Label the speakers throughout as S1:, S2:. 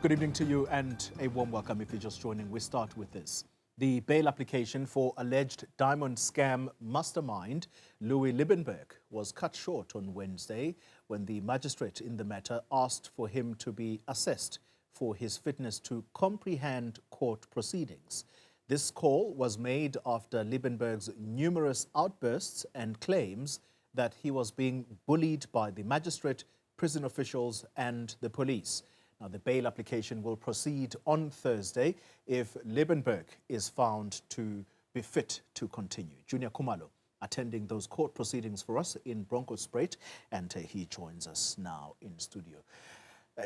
S1: Good evening to you and a warm welcome if you're just joining. We start with this. The bail application for alleged diamond scam mastermind Louis Liebenberg was cut short on Wednesday when the magistrate in the matter asked for him to be assessed for his fitness to comprehend court proceedings. This call was made after Liebenberg's numerous outbursts and claims that he was being bullied by the magistrate, prison officials and the police. Now, the bail application will proceed on Thursday if Libenberg is found to be fit to continue. Juniour Khumalo attending those court proceedings for us in Bronkhorstspruit, and he joins us now in studio.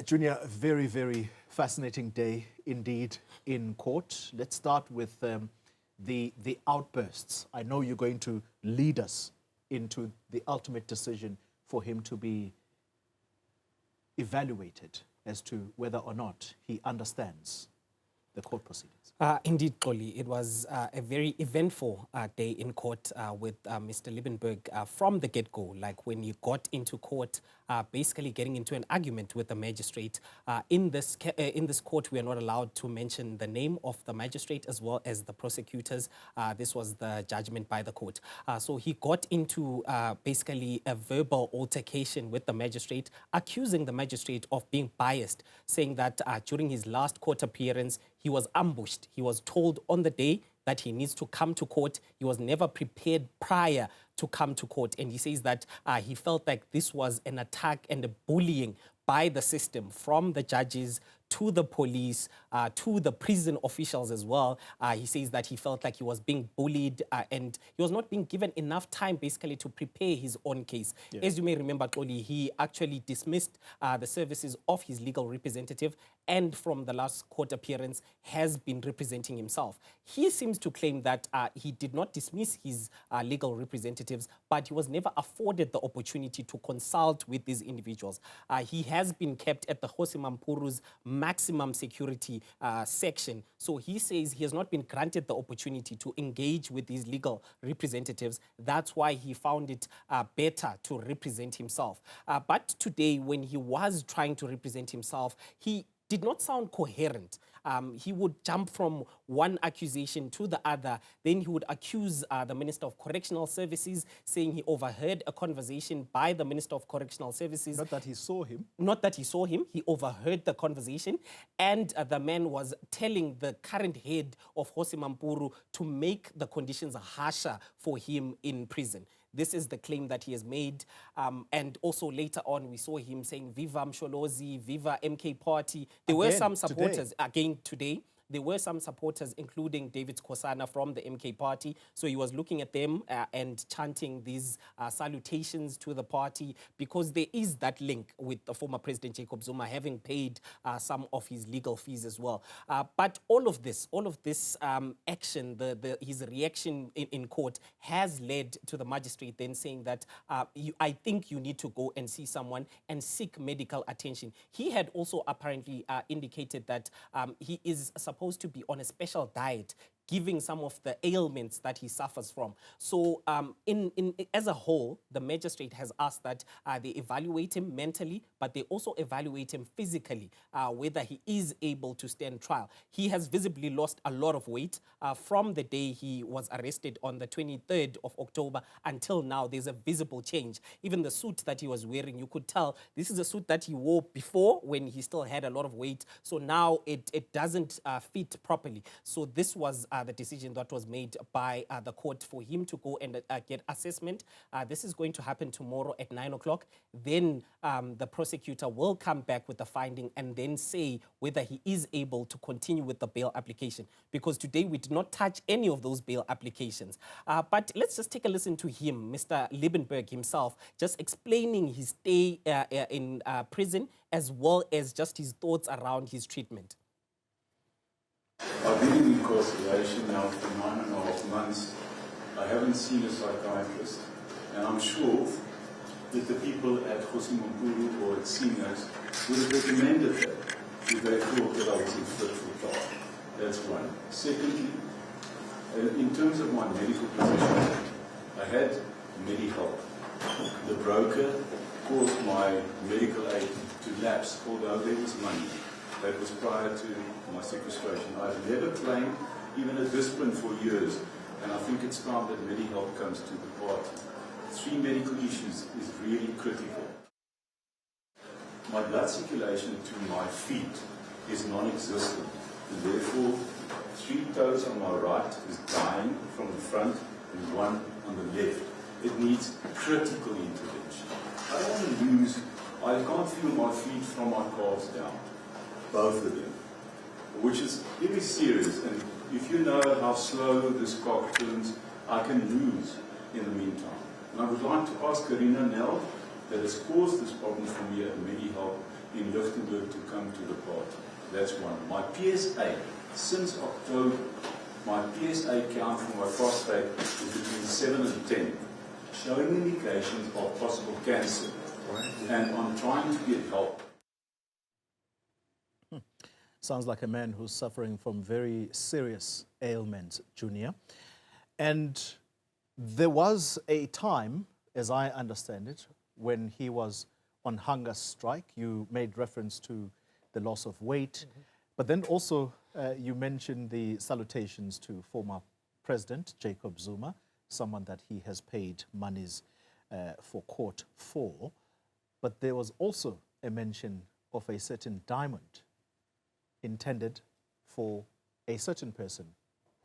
S1: Juniour, a very, very fascinating day indeed in court. Let's start with the outbursts. I know you're going to lead us into the ultimate decision for him to be evaluated as to whether or not he understands the court proceedings.
S2: Indeed, Xoli, it was a very eventful day in court with Mr. Libenberg from the get-go. Like when you got into court, basically getting into an argument with the magistrate. In this court, we are not allowed to mention the name of the magistrate as well as the prosecutors. This was the judgment by the court. So he got into basically a verbal altercation with the magistrate, accusing the magistrate of being biased, saying that during his last court appearance, he was ambushed. He was told on the day that he needs to come to court. He was never prepared prior to come to court. And he says that he felt like this was an attack and a bullying by the system, from the judges to the police, to the prison officials as well. He says that he felt like he was being bullied and he was not being given enough time basically to prepare his own case. Yeah. As you may remember, Xoli, he actually dismissed the services of his legal representative and from the last court appearance has been representing himself. He seems to claim that he did not dismiss his legal representatives, but he was never afforded the opportunity to consult with these individuals. He has been kept at the Kgosi Mampuru's maximum security section. So he says he has not been granted the opportunity to engage with his legal representatives. That's why he found it better to represent himself. But today, when he was trying to represent himself, he did not sound coherent. He would jump from one accusation to the other. Then he would accuse the Minister of Correctional Services, saying he overheard a conversation by the Minister of Correctional Services.
S1: Not that he saw him.
S2: Not that he saw him. He overheard the conversation. And the man was telling the current head of Kgosi Mampuru to make the conditions harsher for him in prison. This is the claim that he has made. And also later on, we saw him saying, Viva Msholozi, Viva MK Party. There were some supporters, again today, there were some supporters, including David Kosana from the MK Party. So he was looking at them and chanting these salutations to the party, because there is that link with the former President Jacob Zuma having paid some of his legal fees as well. But all of this action, his reaction in court has led to the magistrate then saying that I think you need to go and see someone and seek medical attention. He had also apparently indicated that he is supposed to be on a special diet, giving some of the ailments that he suffers from. So as a whole, the magistrate has asked that they evaluate him mentally, but they also evaluate him physically, whether he is able to stand trial. He has visibly lost a lot of weight from the day he was arrested on the 23rd of October until now. There's a visible change. Even the suit that he was wearing, you could tell this is a suit that he wore before when he still had a lot of weight. So now it doesn't fit properly. So this was the decision that was made by the court for him to go and get assessment. This is going to happen tomorrow at 9 o'clock. Then the prosecutor will come back with the finding and then say whether he is able to continue with the bail application. Because today we did not touch any of those bail applications. But let's just take a listen to him, Mr. Liebenberg himself, just explaining his stay in prison as well as just his thoughts around his treatment.
S3: I've been in incarceration now for 9.5 months. I haven't seen a psychiatrist, and I'm sure that the people at Kgosi Mampuru or at seniors would have recommended that if they thought that I wasn't fit for trial. That's one. Secondly, in terms of my medical position, I had Medihelp. The broker caused my medical aid to lapse, although there was money. That was prior to my sequestration. I've never claimed even a discipline for years, and I think it's time that MediHelp comes to the party. 3 medical issues is really critical. My blood circulation to my feet is non-existent, and therefore 3 toes on my right is dying from the front and 1 on the left. It needs critical intervention. I don't want to lose, I can't feel my feet from my calves down, both of them, which is very serious. And if you know how slow this cock turns, I can lose in the meantime. And I would like to ask Karina Nel, that has caused this problem for me at MediHelp in Lichtenburg, to come to the party. That's one. My PSA, since October, my PSA count for my prostate is between 7 and 10, showing indications of possible cancer. And I'm trying to get help.
S1: Sounds like a man who's suffering from very serious ailments, Junior. And there was a time, as I understand it, when he was on hunger strike. You made reference to the loss of weight, but then also you mentioned the salutations to former President Jacob Zuma, someone that he has paid monies for court for. But there was also a mention of a certain diamond intended for a certain person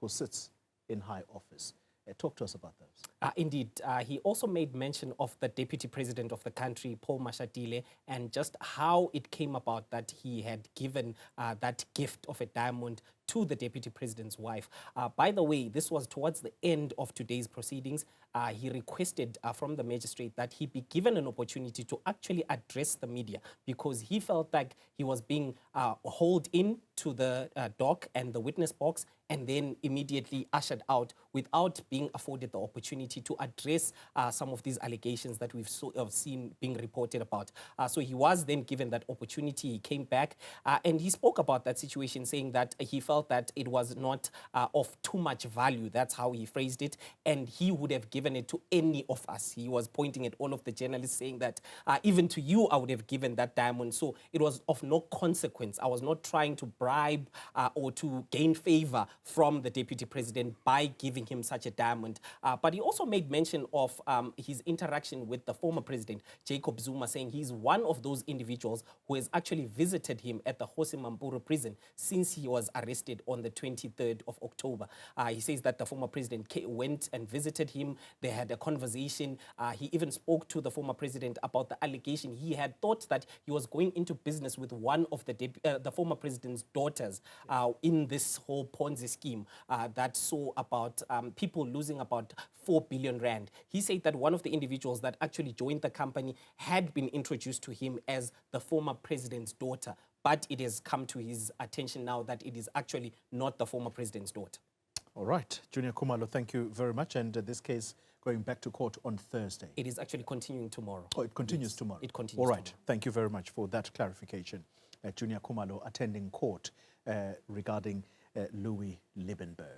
S1: who sits in high office. Talk to us about those.
S2: Indeed. He also made mention of the Deputy President of the country, Paul Mashatile, and just how it came about that he had given that gift of a diamond to the Deputy President's wife. By the way, this was towards the end of today's proceedings. He requested from the magistrate that he be given an opportunity to actually address the media, because he felt like he was being hauled in to the dock and the witness box and then immediately ushered out without being afforded the opportunity to address some of these allegations that we've seen being reported about. So he was then given that opportunity. He came back and he spoke about that situation, saying that he felt that it was not of too much value. That's how he phrased it. And he would have given it to any of us. He was pointing at all of the journalists, saying that even to you, I would have given that diamond. So it was of no consequence. I was not trying to bribe or to gain favor from the Deputy President by giving him such a diamond. But he also made mention of his interaction with the former president, Jacob Zuma, saying he's one of those individuals who has actually visited him at the Mampuru prison since he was arrested on the 23rd of October. He says that the former president went and visited him. They had a conversation. He even spoke to the former president about the allegation. He had thought that he was going into business with one of the former president's daughters in this whole Ponzi scheme that saw about people losing about 4 billion rand. He said that one of the individuals that actually joined the company had been introduced to him as the former president's daughter, but it has come to his attention now that it is actually not the former president's daughter.
S1: All right. Juniour Khumalo, thank you very much. And this case going back to court on Thursday.
S2: It is actually continuing tomorrow.
S1: Oh, it continues tomorrow.
S2: It continues
S1: All right.
S2: tomorrow.
S1: Thank you very much for that clarification. Juniour Khumalo attending court regarding Louis Liebenberg.